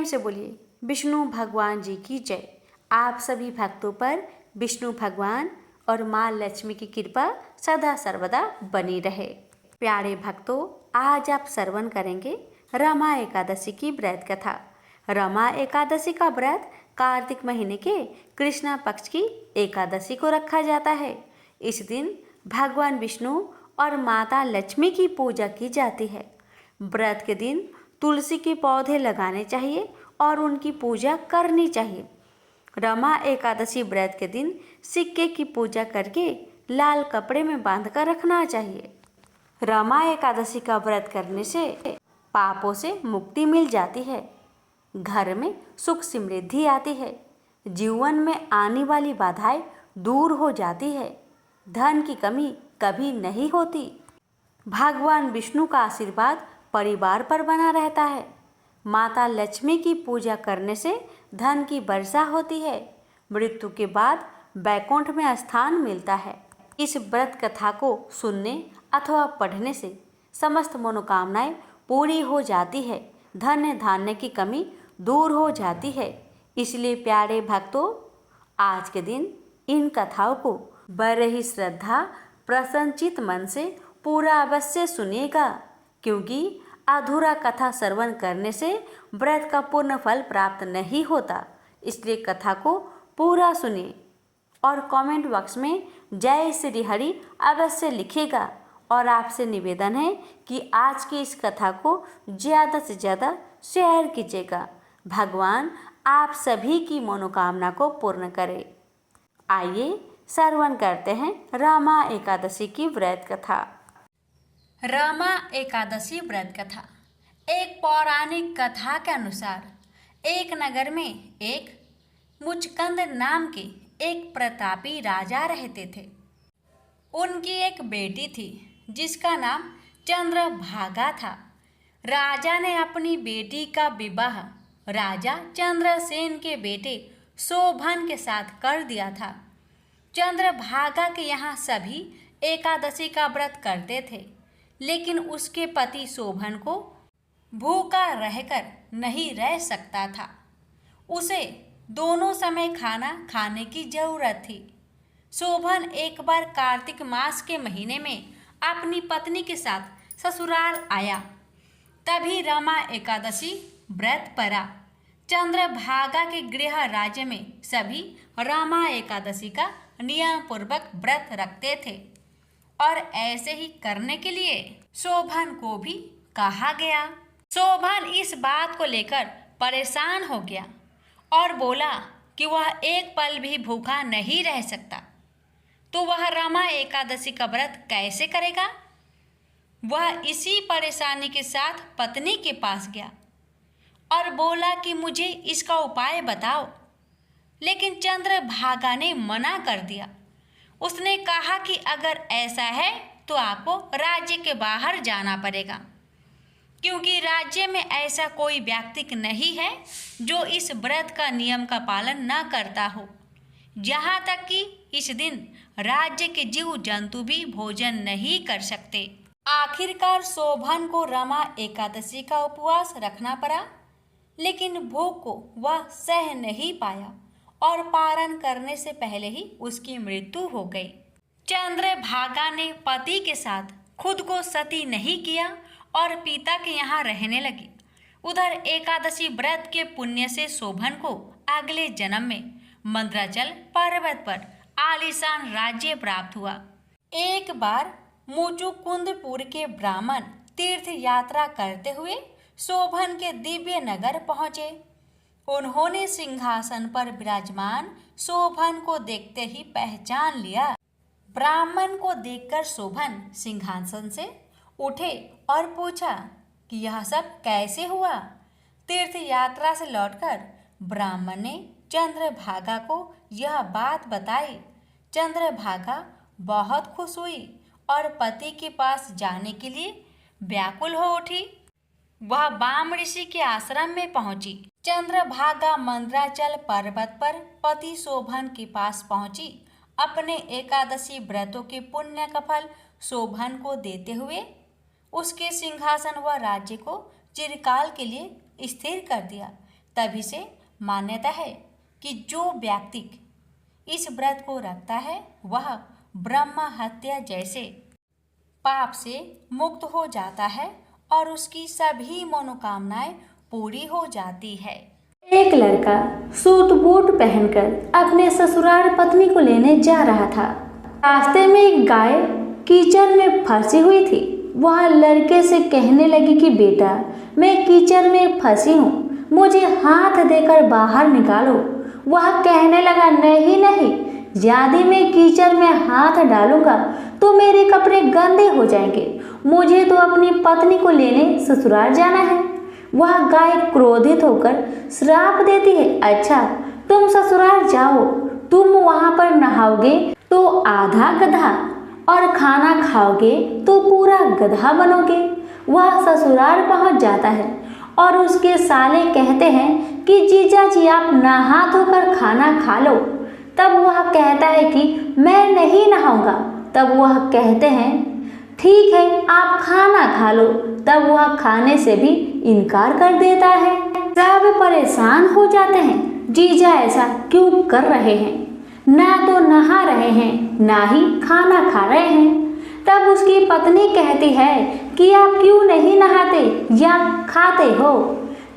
से बोलिए विष्णु भगवान जी की जय। आप सभी भक्तों पर विष्णु भगवान और माँ लक्ष्मी की कृपा सदा सर्वदा बनी रहे। प्यारे भक्तों, आज आप श्रवण करेंगे रमा एकादशी की व्रत कथा। रमा एकादशी का व्रत कार्तिक महीने के कृष्णा पक्ष की एकादशी को रखा जाता है। इस दिन भगवान विष्णु और माता लक्ष्मी की पूजा की जाती है। व्रत के दिन तुलसी के पौधे लगाने चाहिए और उनकी पूजा करनी चाहिए। रमा एकादशी व्रत के दिन सिक्के की पूजा करके लाल कपड़े में बांधकर रखना चाहिए। रमा एकादशी का व्रत करने से पापों से मुक्ति मिल जाती है, घर में सुख समृद्धि आती है, जीवन में आने वाली बाधाएं दूर हो जाती है, धन की कमी कभी नहीं होती, भगवान विष्णु का आशीर्वाद परिवार पर बना रहता है, माता लक्ष्मी की पूजा करने से धन की वर्षा होती है, मृत्यु के बाद वैकुंठ में स्थान मिलता है। इस व्रत कथा को सुनने अथवा पढ़ने से समस्त मनोकामनाएं पूरी हो जाती है, धन धान्य की कमी दूर हो जाती है। इसलिए प्यारे भक्तों, आज के दिन इन कथाओं को बड़े ही श्रद्धा प्रसन्नचित मन से पूरा अवश्य सुनिएगा, क्योंकि अधूरा कथा श्रवण करने से व्रत का पूर्ण फल प्राप्त नहीं होता। इसलिए कथा को पूरा सुनिए और कमेंट बॉक्स में जय श्री हरि अवश्य लिखिएगा। और आपसे निवेदन है कि आज की इस कथा को ज़्यादा से ज़्यादा शेयर कीजिएगा। भगवान आप सभी की मनोकामना को पूर्ण करे। आइए श्रवण करते हैं रमा एकादशी की व्रत कथा। रमा एकादशी व्रत कथा। एक पौराणिक कथा के अनुसार एक नगर में एक मुचकंद नाम के एक प्रतापी राजा रहते थे। उनकी एक बेटी थी जिसका नाम चंद्रभागा था। राजा ने अपनी बेटी का विवाह राजा चंद्रसेन के बेटे शोभन के साथ कर दिया था। चंद्रभागा के यहाँ सभी एकादशी का व्रत करते थे, लेकिन उसके पति शोभन को भूखा रहकर नहीं रह सकता था। उसे दोनों समय खाना खाने की जरूरत थी। शोभन एक बार कार्तिक मास के महीने में अपनी पत्नी के साथ ससुराल आया, तभी रमा एकादशी व्रत पड़ा। चंद्रभागा के गृह राज्य में सभी रमा एकादशी का नियम पूर्वक व्रत रखते थे और ऐसे ही करने के लिए शोभन को भी कहा गया। शोभन इस बात को लेकर परेशान हो गया और बोला कि वह एक पल भी भूखा नहीं रह सकता, तो वह रमा एकादशी का व्रत कैसे करेगा। वह इसी परेशानी के साथ पत्नी के पास गया और बोला कि मुझे इसका उपाय बताओ, लेकिन चंद्रभागा ने मना कर दिया। उसने कहा कि अगर ऐसा है तो आपको राज्य के बाहर जाना पड़ेगा, क्योंकि राज्य में ऐसा कोई व्यक्ति नहीं है जो इस व्रत का नियम का पालन न करता हो। यहाँ तक कि इस दिन राज्य के जीव जंतु भी भोजन नहीं कर सकते। आखिरकार शोभन को रमा एकादशी का उपवास रखना पड़ा, लेकिन भूख को वह सह नहीं पाया और पारण करने से पहले ही उसकी मृत्यु हो गई। चंद्रभागा ने पति के साथ खुद को सती नहीं किया और पिता के यहाँ रहने लगी। उधर एकादशी व्रत के पुण्य से शोभन को अगले जन्म में मंद्राचल पर्वत पर आलीशान राज्य प्राप्त हुआ। एक बार मुचुकुंदपुर के ब्राह्मण तीर्थ यात्रा करते हुए शोभन के दिव्य नगर पहुँचे। उन्होंने सिंहासन पर विराजमान शोभन को देखते ही पहचान लिया। ब्राह्मण को देखकर शोभन सिंहासन से उठे और पूछा कि यह सब कैसे हुआ। तीर्थ यात्रा से लौटकर ब्राह्मण ने चंद्रभागा को यह बात बताई। चंद्रभागा बहुत खुश हुई और पति के पास जाने के लिए व्याकुल हो उठी। वह वाम ऋषि के आश्रम में पहुंची। चंद्रभागा मंद्राचल पर्वत पर पति शोभन के पास पहुंची। अपने एकादशी व्रतों के पुण्य का फल शोभन को देते हुए उसके सिंहासन व राज्य को चिरकाल के लिए स्थिर कर दिया। तभी से मान्यता है कि जो व्यक्ति इस व्रत को रखता है वह ब्रह्म हत्या जैसे पाप से मुक्त हो जाता है और उसकी सभी मनोकामनाएं पूरी हो जाती है। एक लड़का सूट बूट पहनकर अपने ससुराल पत्नी को लेने जा रहा था। रास्ते में एक गाय कीचड़ में फंसी हुई थी। वह लड़के से कहने लगी कि बेटा, मैं कीचड़ में फंसी हूँ, मुझे हाथ देकर बाहर निकालो। वह कहने लगा, नहीं नहीं, यदि मैं कीचड़ में हाथ डालूंगा तो मेरे कपड़े गंदे हो जाएंगे, मुझे तो अपनी पत्नी को लेने ससुराल जाना है। वह गाय क्रोधित होकर श्राप देती है, अच्छा तुम ससुराल जाओ, तुम वहां पर नहाओगे तो आधा गधा और खाना खाओगे तो पूरा गधा बनोगे। वह ससुराल पहुंच जाता है और उसके साले कहते हैं कि जीजा जी आप नहा धोकर खाना खा लो। तब वह कहता है कि मैं नहीं नहाऊंगा। तब वह कहते हैं ठीक है आप खाना खा लो। तब वह खाने से भी इनकार कर देता है। सब परेशान हो जाते हैं, जीजा ऐसा क्यों कर रहे हैं, ना तो नहा रहे हैं ना ही खाना खा रहे हैं। तब उसकी पत्नी कहती है कि आप क्यों नहीं नहाते या खाते हो।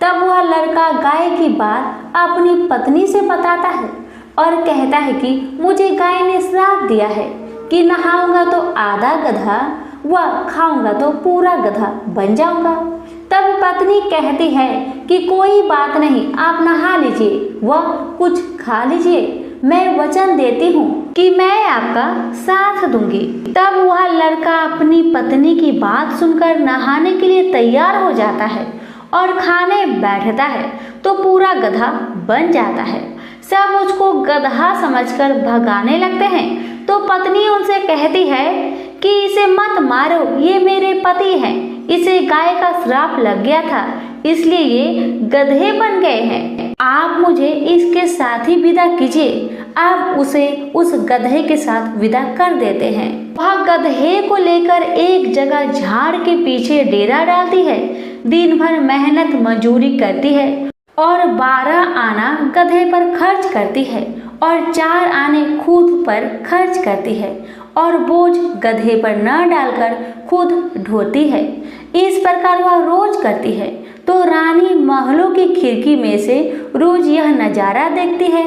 तब वह लड़का गाय की बात अपनी पत्नी से बताता है और कहता है कि मुझे गाय ने श्राप दिया है कि नहाऊंगा तो आधा गधा व खाऊंगा तो पूरा गधा बन जाऊंगा। तब पत्नी कहती है कि कोई बात नहीं, आप नहा लीजिए व कुछ खा लीजिए, मैं वचन देती हूँ कि मैं आपका साथ दूंगी। तब वह लड़का अपनी पत्नी की बात सुनकर नहाने के लिए तैयार हो जाता है और खाने बैठता है तो पूरा गधा बन जाता है। सब उसको गधा समझकर भगाने लगते हैं तो पत्नी उनसे कहती है कि इसे मत मारो, ये मेरे पति हैं, इसे गाय का श्राप लग गया था इसलिए ये गधे बन गए हैं। आप मुझे इसके साथ ही विदा कीजिए। आप उसे उस गधे के साथ विदा कर देते हैं। वह गधे को लेकर एक जगह झाड़ के पीछे डेरा डालती है। दिन भर मेहनत मजूरी करती है और 12 आना गधे पर खर्च करती है और 4 आने खुद पर खर्च करती है और बोझ गधे पर न डालकर खुद ढोती है। इस प्रकार वह रोज करती है तो रानी महलों की खिड़की में से रोज यह नजारा देखती है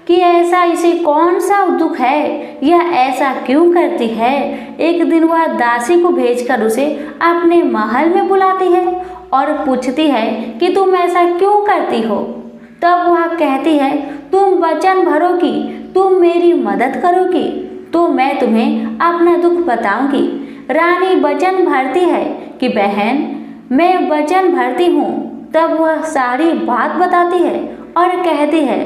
कि ऐसा इसे कौन सा दुख है, यह ऐसा क्यों करती है। एक दिन वह दासी को भेजकर उसे अपने महल में बुलाती है और पूछती है कि तुम ऐसा क्यों करती हो। तब वह कहती है तुम वचन भरोगी, तुम मेरी मदद करोगी तो मैं तुम्हें अपना दुख बताऊंगी। रानी वचन भरती है कि बहन मैं वचन भरती हूँ। तब वह सारी बात बताती है और कहती है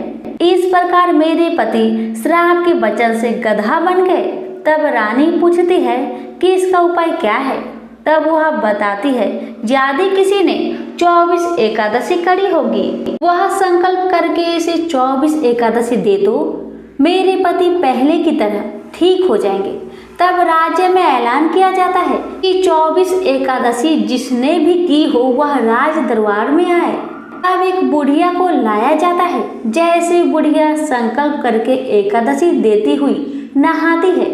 इस प्रकार मेरे पति श्राप के वचन से गधा बन गए। तब रानी पूछती है कि इसका उपाय क्या है। तब वह बताती है यदि किसी ने 24 एकादशी करी होगी, वह संकल्प करके इसे 24 एकादशी दे तो मेरे पति पहले की तरह ठीक हो जाएंगे। तब राज्य में ऐलान किया जाता है कि 24 एकादशी जिसने भी की हो वह राज दरबार में आए। तब एक बुढ़िया को लाया जाता है। जैसे बुढ़िया संकल्प करके एकादशी देती हुई नहाती है,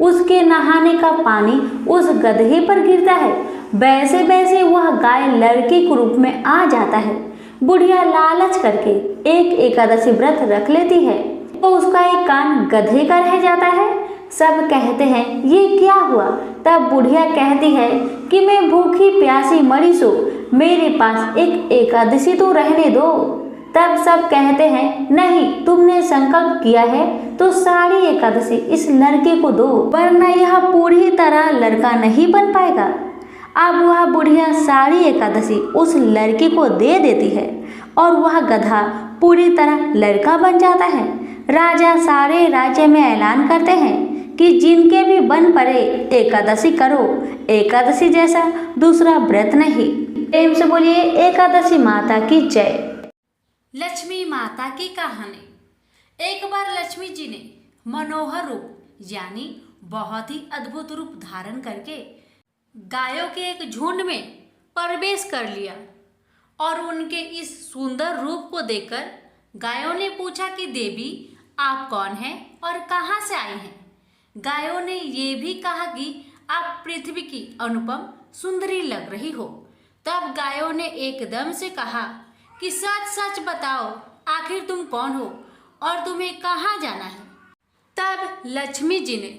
उसके नहाने का पानी उस गधे पर गिरता है। वैसे वैसे वह गाय लड़के के रूप में आ जाता है। बुढ़िया लालच करके एक एकादशी व्रत रख लेती है तो उसका एक कान गधे का रह जाता है। सब कहते हैं ये क्या हुआ। तब बुढ़िया कहती है कि मैं भूखी प्यासी मरी सो, मेरे पास एक एकादशी तो रहने दो। तब सब कहते हैं नहीं, तुमने संकल्प किया है तो सारी एकादशी इस लड़के को दो, वरना यह पूरी तरह लड़का नहीं बन पाएगा। अब वह बुढ़िया सारी एकादशी उस लड़के को दे देती है और वह गधा पूरी तरह लड़का बन जाता है। राजा सारे राज्य में ऐलान करते हैं कि जिनके भी बन पड़े एकादशी करो, एकादशी जैसा दूसरा व्रत नहीं। प्रेम से बोलिए एकादशी माता की जय। लक्ष्मी माता की कहानी। एक बार लक्ष्मी जी ने मनोहर रूप यानी बहुत ही अद्भुत रूप धारण करके गायों के एक झुंड में प्रवेश कर लिया और उनके इस सुंदर रूप को देखकर गायों ने पूछा कि देवी, आप कौन हैं और कहाँ से आई हैं? गायों ने ये भी कहा कि आप पृथ्वी की अनुपम सुंदरी लग रही हो। तब गायों ने एकदम से कहा कि सच सच बताओ, आखिर तुम कौन हो और तुम्हें कहाँ जाना है? तब लक्ष्मी जी ने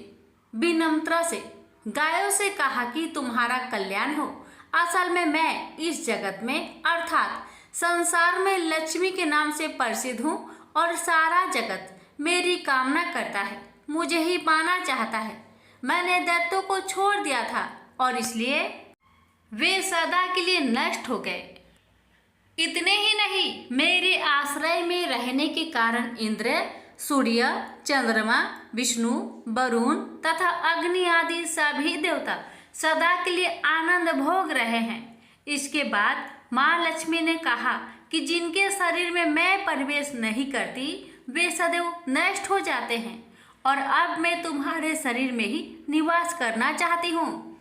विनम्रता से गायों से कहा कि तुम्हारा कल्याण हो। असल में मैं इस जगत में अर्थात संसार में लक्ष्मी के नाम से प्रसिद्ध हूँ और सारा जगत मेरी कामना करता है, मुझे ही पाना चाहता है। मैंने दैत्यों को छोड़ दिया था और इसलिए वे सदा के लिए नष्ट हो गए। इतने ही नहीं, मेरे आश्रय में रहने के कारण इंद्र, सूर्य, चंद्रमा, विष्णु, वरुण तथा अग्नि आदि सभी देवता सदा के लिए आनंद भोग रहे हैं। इसके बाद माँ लक्ष्मी ने कहा कि जिनके शरीर में मैं प्रवेश नहीं करती वे सदैव नष्ट हो जाते हैं और अब मैं तुम्हारे शरीर में ही निवास करना चाहती हूँ।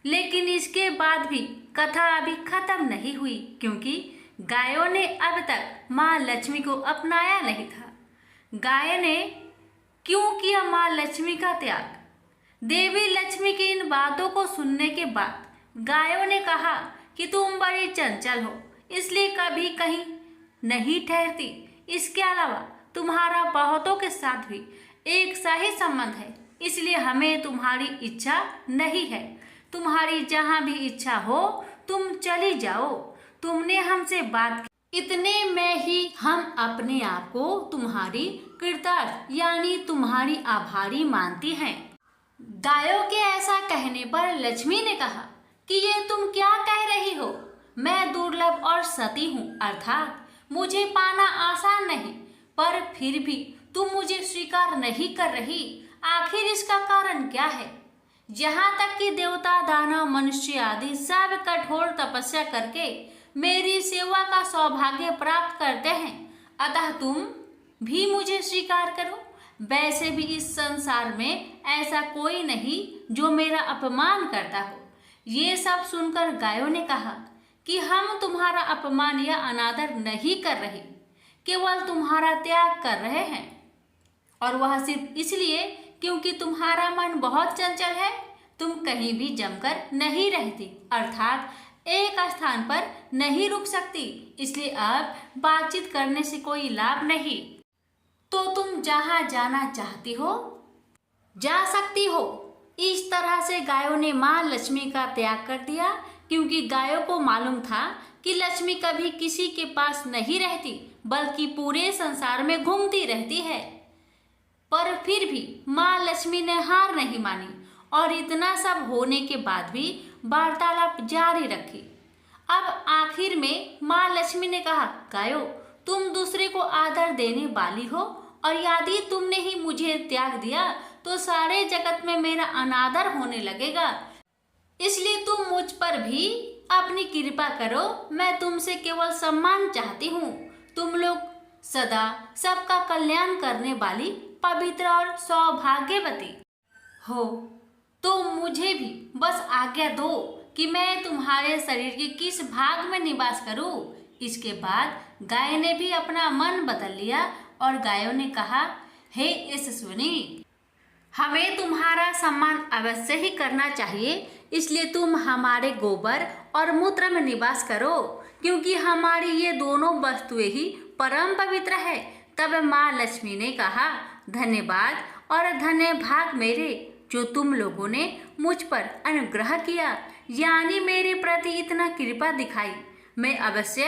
लेकिन इसके बाद भी कथा अभी खत्म नहीं हुई, क्योंकि गायों ने अब तक माँ लक्ष्मी को अपनाया नहीं था। गाय ने क्यों किया माँ लक्ष्मी का त्याग? देवी लक्ष्मी की इन बातों को सुनने के बाद गायों ने कहा कि तुम बड़ी चंचल हो, इसलिए कभी कहीं नहीं ठहरती। इसके अलावा तुम्हारा बहुतों के साथ भी एक सा ही संबंध है, इसलिए हमें तुम्हारी इच्छा नहीं है। तुम्हारी जहाँ भी इच्छा हो तुम चली जाओ। तुमने हमसे बात की, इतने में ही हम अपने आप को तुम्हारी कृतार्थ यानी तुम्हारी आभारी मानती हैं। गायों के ऐसा कहने पर लक्ष्मी ने कहा कि ये तुम क्या कह रही हो? मैं दुर्लभ और सती हूँ, अर्थात मुझे पाना आसान नहीं, पर फिर भी तुम मुझे स्वीकार नहीं कर रही। आखिर इसका कारण क्या है? यहाँ तक कि देवता, दानव, मनुष्य आदि सब कठोर तपस्या करके मेरी सेवा का सौभाग्य प्राप्त करते हैं, अतः तुम भी मुझे स्वीकार करो। वैसे भी इस संसार में ऐसा कोई नहीं जो मेरा अपमान करता हो। ये सब सुनकर गायों ने कहा कि हम तुम्हारा अपमान या अनादर नहीं कर रहे, केवल तुम्हारा त्याग कर रहे हैं, और वह सिर्फ इसलिए क्योंकि तुम्हारा मन बहुत चंचल है। तुम कहीं भी जमकर नहीं रहती, अर्थात एक स्थान पर नहीं रुक सकती, इसलिए अब बातचीत करने से कोई लाभ नहीं। तो तुम जहाँ जाना चाहती हो जा सकती हो। इस तरह से गायों ने माँ लक्ष्मी का त्याग कर दिया, क्योंकि गायों को मालूम था कि लक्ष्मी कभी किसी के पास नहीं रहती, बल्कि पूरे संसार में घूमती रहती है। पर फिर भी माँ लक्ष्मी ने हार नहीं मानी और इतना सब होने के बाद भी वार्तालाप जारी रखी। अब आखिर में माँ लक्ष्मी ने कहा, गायों, तुम दूसरे को आदर देने वाली हो और यदि तुमने ही मुझे त्याग दिया तो सारे जगत में मेरा अनादर होने लगेगा। इसलिए तुम मुझ पर भी अपनी कृपा करो। मैं तुमसे केवल सम्मान चाहती हूँ। तुम लोग सदा सबका कल्याण करने वाली पवित्र और सौभाग्यवती हो, तो मुझे भी बस आज्ञा दो कि मैं तुम्हारे शरीर के किस भाग में निवास करूं। इसके बाद गाय ने भी अपना मन बदल लिया और गायों ने कहा, हे यशस्विनी, हमें तुम्हारा सम्मान अवश्य ही करना चाहिए, इसलिए तुम हमारे गोबर और मूत्र में निवास करो, क्योंकि हमारी ये दोनों वस्तुएं ही परम पवित्र है। तब माँ लक्ष्मी ने कहा, धन्यवाद और धन्य भाग मेरे, जो तुम लोगों ने मुझ पर अनुग्रह किया, यानी मेरे प्रति इतना कृपा दिखाई। मैं अवश्य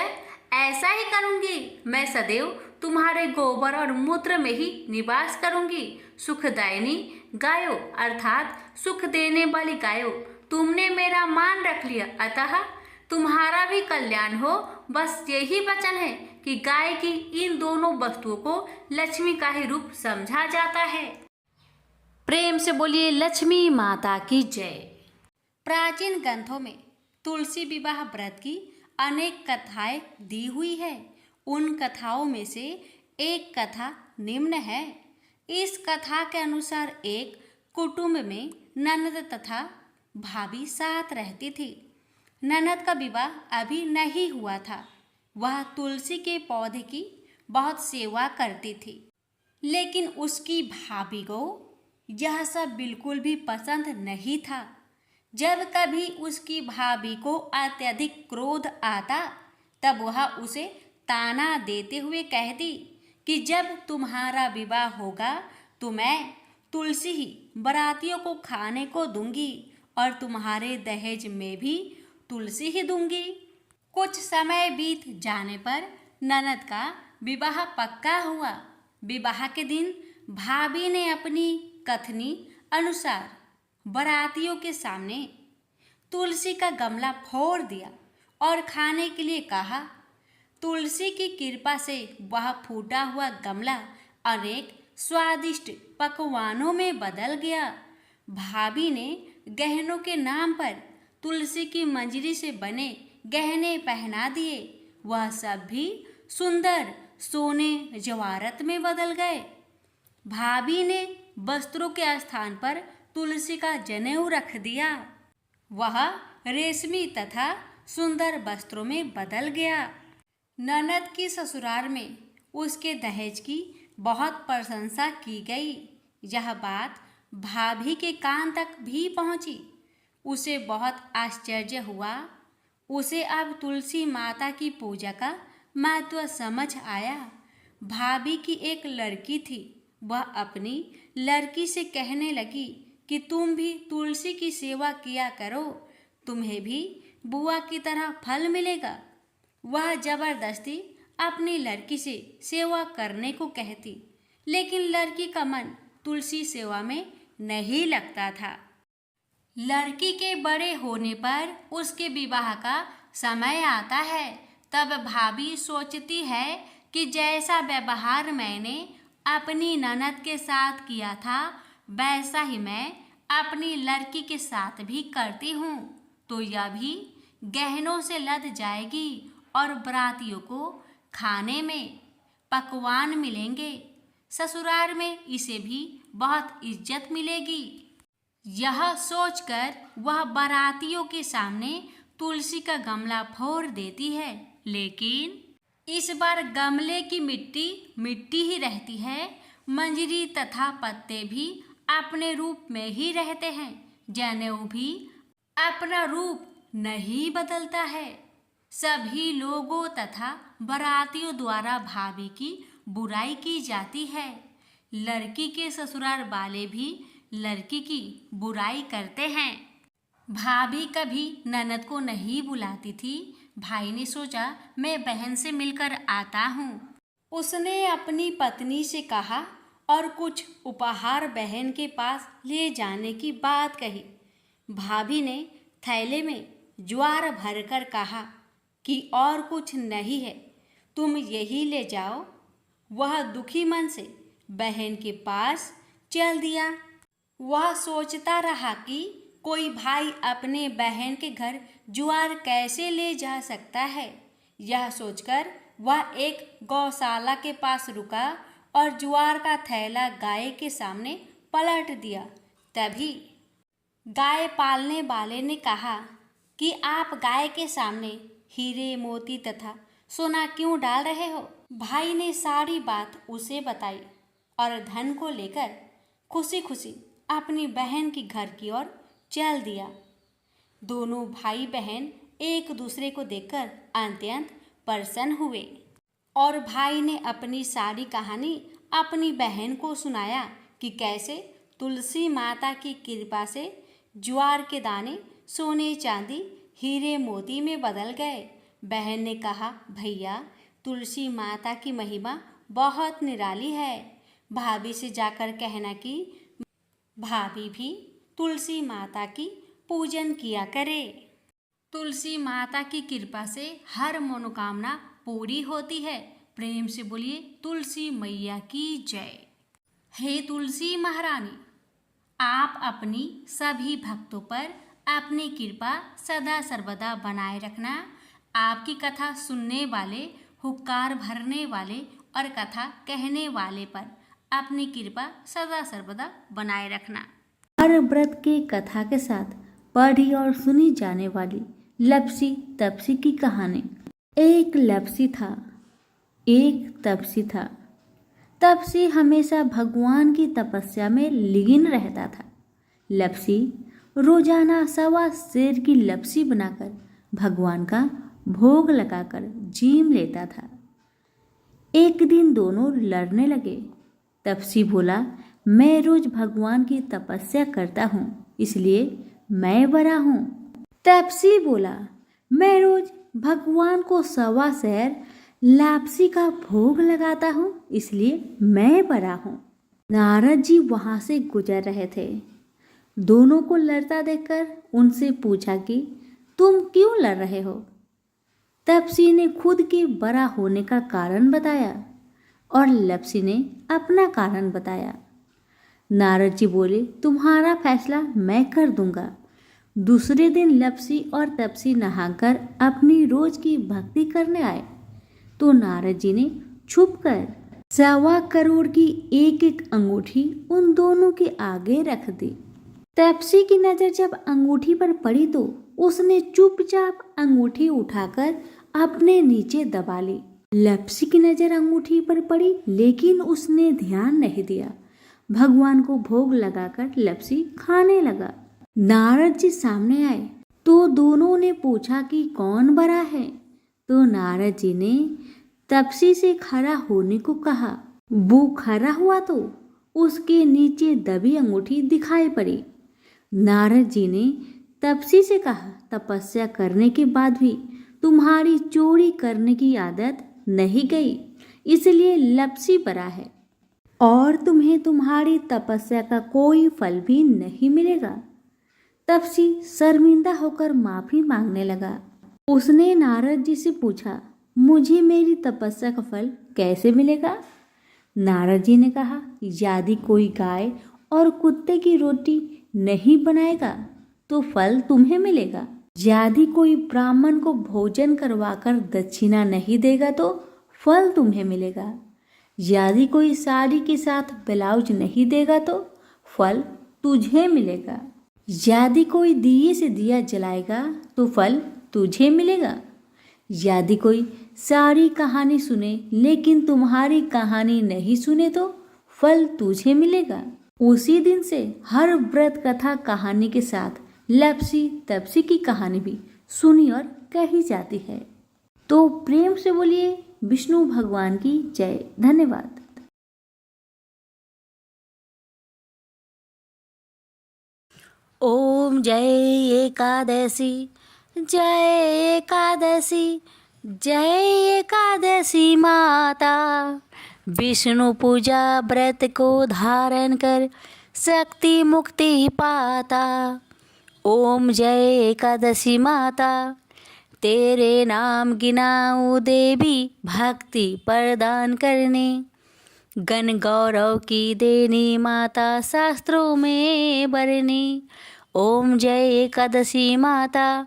ऐसा ही करूंगी। मैं सदैव तुम्हारे गोबर और मूत्र में ही निवास करूंगी। सुखदायिनी गायों, अर्थात सुख देने वाली गायों, तुमने मेरा मान रख लिया, अतः तुम्हारा भी कल्याण हो। बस यही वचन है कि गाय की इन दोनों वस्तुओं को लक्ष्मी का ही रूप समझा जाता है। प्रेम से बोलिए लक्ष्मी माता की जय। प्राचीन ग्रंथों में तुलसी विवाह व्रत की अनेक कथाएं दी हुई है। उन कथाओं में से एक कथा निम्न है। इस कथा के अनुसार एक कुटुंब में ननद तथा भाभी साथ रहती थी। ननद का विवाह अभी नहीं हुआ था। वह तुलसी के पौधे की बहुत सेवा करती थी, लेकिन उसकी भाभी को यह सब बिल्कुल भी पसंद नहीं था। जब कभी उसकी भाभी को अत्यधिक क्रोध आता, तब वह उसे ताना देते हुए कहती कि जब तुम्हारा विवाह होगा तो मैं तुलसी ही बारातियों को खाने को दूंगी और तुम्हारे दहेज में भी तुलसी ही दूंगी। कुछ समय बीत जाने पर ननद का विवाह पक्का हुआ। विवाह के दिन भाभी ने अपनी कथनी अनुसार बारातियों के सामने तुलसी का गमला फोड़ दिया और खाने के लिए कहा। तुलसी की कृपा से वह फूटा हुआ गमला अनेक स्वादिष्ट पकवानों में बदल गया। भाभी ने गहनों के नाम पर तुलसी की मंजरी से बने गहने पहना दिए। वह सब भी सुंदर सोने जवाहरत में बदल गए। भाभी ने वस्त्रों के स्थान पर तुलसी का जनेऊ रख दिया। वह रेशमी तथा सुंदर वस्त्रों में बदल गया। ननद की ससुराल में उसके दहेज की बहुत प्रशंसा की गई। यह बात भाभी के कान तक भी पहुंची। उसे बहुत आश्चर्य हुआ। उसे अब तुलसी माता की पूजा का महत्व समझ आया। भाभी की एक लड़की थी। वह अपनी लड़की से कहने लगी कि तुम भी तुलसी की सेवा किया करो, तुम्हें भी बुआ की तरह फल मिलेगा। वह जबरदस्ती अपनी लड़की से सेवा करने को कहती, लेकिन लड़की का मन तुलसी सेवा में नहीं लगता था। लड़की के बड़े होने पर उसके विवाह का समय आता है। तब भाभी सोचती है कि जैसा व्यवहार मैंने अपनी ननद के साथ किया था, वैसा ही मैं अपनी लड़की के साथ भी करती हूँ, तो यह भी गहनों से लद जाएगी और बारातियों को खाने में पकवान मिलेंगे। ससुराल में इसे भी बहुत इज्जत मिलेगी। यह सोचकर वह बारातियों के सामने तुलसी का गमला फोड़ देती है, लेकिन इस बार गमले की मिट्टी मिट्टी ही रहती है। मंजरी तथा पत्ते भी अपने रूप में ही रहते हैं। जनेऊ भी अपना रूप नहीं बदलता है। सभी लोगों तथा बारातियों द्वारा भाभी की बुराई की जाती है। लड़की के ससुराल वाले भी लड़की की बुराई करते हैं। भाभी कभी ननद को नहीं बुलाती थी। भाई ने सोचा मैं बहन से मिलकर आता हूँ। उसने अपनी पत्नी से कहा और कुछ उपहार बहन के पास ले जाने की बात कही। भाभी ने थैले में ज्वार भरकर कहा कि और कुछ नहीं है, तुम यही ले जाओ। वह दुखी मन से बहन के पास चल दिया। वह सोचता रहा कि कोई भाई अपने बहन के घर ज्वार कैसे ले जा सकता है। यह सोचकर वह एक गौशाला के पास रुका और ज्वार का थैला गाय के सामने पलट दिया। तभी गाय पालने वाले ने कहा कि आप गाय के सामने हीरे मोती तथा सोना क्यों डाल रहे हो। भाई ने सारी बात उसे बताई और धन को लेकर खुशी खुशी अपनी बहन की घर की ओर चल दिया। दोनों भाई बहन एक दूसरे को देखकर अत्यंत प्रसन्न हुए और भाई ने अपनी सारी कहानी अपनी बहन को सुनाया कि कैसे तुलसी माता की कृपा से ज्वार के दाने सोने चांदी हीरे मोती में बदल गए। बहन ने कहा, भैया तुलसी माता की महिमा बहुत निराली है। भाभी से जाकर कहना कि भाभी भी तुलसी माता की पूजन किया करे। तुलसी माता की कृपा से हर मनोकामना पूरी होती है। प्रेम से बोलिए तुलसी मैया की जय। हे तुलसी महारानी, आप अपनी सभी भक्तों पर अपनी कृपा सदा सर्वदा बनाए रखना। आपकी कथा सुनने वाले, हुक्कार भरने वाले और कथा कहने वाले पर अपनी कृपा सदा सर्वदा बनाए रखना। हर व्रत की कथा के साथ पढ़ी और सुनी जाने वाली लपसी तपसी की कहानी एक लपसी था, एक तपसी था। तपसी हमेशा भगवान की तपस्या में लीन रहता था। लपसी रोजाना सवा सेर की लपसी बनाकर भगवान का भोग लगाकर जीम लेता था। एक दिन दोनों लड़ने लगे। तपसी बोला, मैं रोज भगवान की तपस्या करता हूँ, इसलिए मैं बड़ा हूँ। तपसी बोला, मैं रोज भगवान को सवा सेर लापसी का भोग लगाता हूँ, इसलिए मैं बड़ा हूँ। नारद जी वहां से गुजर रहे थे। दोनों को लड़ता देखकर उनसे पूछा कि तुम क्यों लड़ रहे हो। तपसी ने खुद के बड़ा होने का कारण बताया और लपसी ने अपना कारण बताया। नारद जी बोले, तुम्हारा फैसला मैं कर दूंगा। दूसरे दिन लपसी और तपसी नहाकर अपनी रोज की भक्ति करने आए तो नारद जी ने छुपकर 1.25 करोड़ की एक एक अंगूठी उन दोनों के आगे रख दी। तपसी की नजर जब अंगूठी पर पड़ी तो उसने चुपचाप अंगूठी उठाकर अपने नीचे दबा ली। लपसी की नजर अंगूठी पर पड़ी लेकिन उसने ध्यान नहीं दिया। भगवान को भोग लगाकर लपसी खाने लगा। नारद जी सामने आए तो दोनों ने पूछा कि कौन बड़ा है। तो नारद जी ने तपसी से खड़ा होने को कहा। वो खड़ा हुआ तो उसके नीचे दबी अंगूठी दिखाई पड़ी। नारद जी ने तपसी से कहा, तपस्या करने के बाद भी तुम्हारी चोरी करने की आदत नहीं गई, इसलिए लपसी बड़ा है और तुम्हें तुम्हारी तपस्या का कोई फल भी नहीं मिलेगा। तपसी शर्मिंदा होकर माफी मांगने लगा। उसने नारद जी से पूछा, मुझे मेरी तपस्या का फल कैसे मिलेगा। नारद जी ने कहा, यदि कोई गाय और कुत्ते की रोटी नहीं बनाएगा तो फल तुम्हें मिलेगा। यदि कोई ब्राह्मण को भोजन करवाकर दक्षिणा नहीं देगा तो फल तुम्हें मिलेगा। यदि कोई साड़ी के साथ ब्लाउज नहीं देगा तो फल तुझे मिलेगा। यदि कोई दिए से दिया जलाएगा तो फल तुझे मिलेगा। यदि कोई सारी कहानी सुने लेकिन तुम्हारी कहानी नहीं सुने तो फल तुझे मिलेगा। उसी दिन से हर व्रत कथा कहानी के साथ लपसी तपसी की कहानी भी सुनी और कही जाती है। तो प्रेम से बोलिए विष्णु भगवान की जय। धन्यवाद। ओम जय एकादशी, जय एकादशी, जय एकादशी माता। विष्णु पूजा व्रत को धारण कर शक्ति मुक्ति पाता। ओम जय एकादशी माता, तेरे नाम गिनाऊं देवी भक्ति प्रदान करने। गण गौरव की देनी माता शास्त्रों में बरनी। ओम जय एकादशी माता,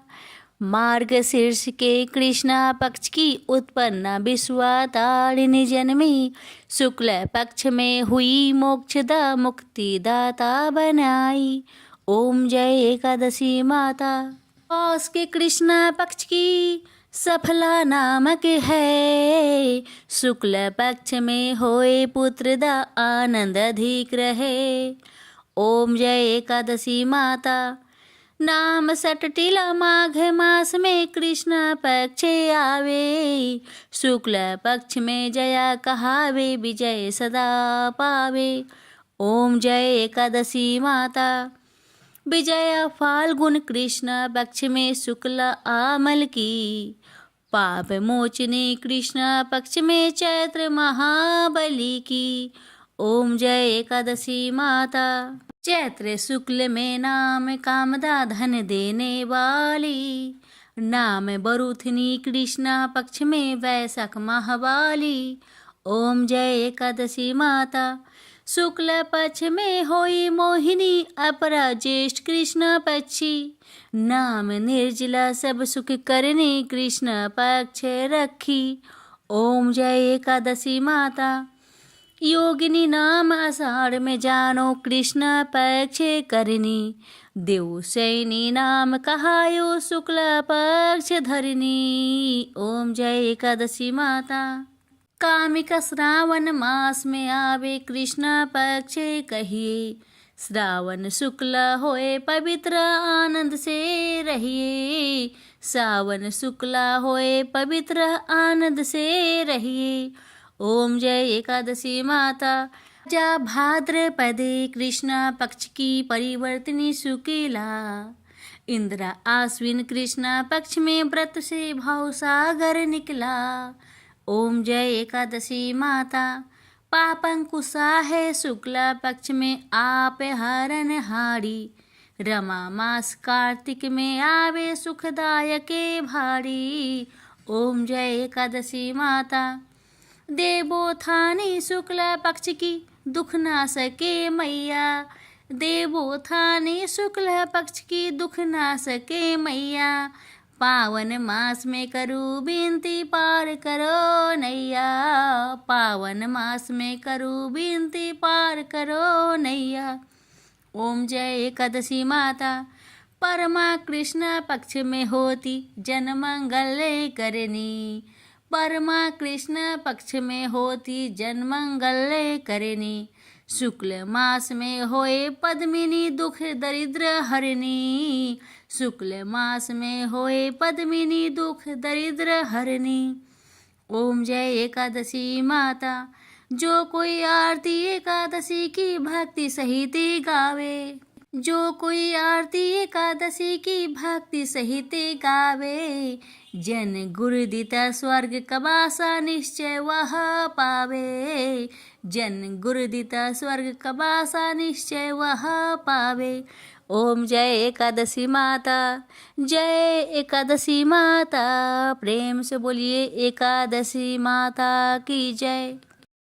मार्गशीर्ष के कृष्णा पक्ष की उत्पन्ना विश्वातारिणी जन्मी। शुक्ल पक्ष में हुई मोक्षदा मुक्तिदाता बनाई। ओम जय एकादशी माता, पौष के कृष्णा पक्ष की सफला नामक है। शुक्ल पक्ष में होए पुत्र दा आनंद अधिक रहे। ओम जय एकादशी माता, नाम सटटिला माघ मास में कृष्ण पक्ष आवे। शुक्ल पक्ष में जया कहावे, विजय सदा पावे। ओम जय एकादशी माता, विजया फाल्गुन कृष्ण पक्ष में शुक्ल आमल की। पाप मोचनी कृष्ण पक्ष में चैत्र महाबली की। ओम जय एकादशी माता, चैत्र शुक्ल में नाम कामदा धन देने वाली। नाम बरुथनी कृष्ण पक्ष में वैशाख महावाली। ओम जय एकादशी माता, शुक्ल पक्ष में होई मोहिनी अपरा ज्येष्ठ कृष्ण पक्षी। नाम निर्जला सब सुख करने कृष्ण पक्ष रखी। ओम जय एकादशी माता, योगिनी नाम आषाढ़ में जानो, कृष्ण पक्ष करनी। देवशयनी नाम कहायो, शुक्ल पक्ष धरनी। ओम जय एकादशी माता। कामिक श्रावण मास में आवे, कृष्ण पक्ष कहिए। श्रावण शुक्ल होए पवित्र, आनंद से रहिए। सावन शुक्ल होए पवित्र, आनंद से रहिए। ओम जय एकादशी माता। जा भाद्रपदे कृष्ण पक्ष की परिवर्तनी शुक्ला। इंद्रा आश्विन कृष्ण पक्ष में व्रत से भाव सागर निकला। ओम जय एकादशी माता। पापंकुशा है शुक्ला पक्ष में आप हरण हारी। रमा मास कार्तिक में आवे, सुखदायक भारी। ओम जय एकादशी माता। देवोत्थानी शुक्ल पक्ष की, दुख ना सके मैया। देवोत्थानी शुक्ल पक्ष की, दुख ना सके मैया। पावन मास में करूँ विनती, पार करो नैया। पावन मास में करूँ विनती, पार करो नैया। ओम जय एकादशी माता। परमा कृष्ण पक्ष में होती, जन मंगल करनी। परमा कृष्ण पक्ष में होती, जन मंगल करनी। शुक्ल मास में होए पद्मिनी, दुख दरिद्र हरनी। शुक्ल मास में होए पद्मिनी, दुख दरिद्र हरनी। ओम जय एकादशी माता। जो कोई आरती एकादशी की भक्ति सहित गावे। जो कोई आरती एकादशी की भक्ति सहित गावे। जन गुरुदिता स्वर्ग कबासा, निश्चय वह पावे। जन गुरुदिता स्वर्ग कबासा, निश्चय वह पावे। ओम जय एकादशी माता। जय एकादशी माता। प्रेम से बोलिए एकादशी माता की जय।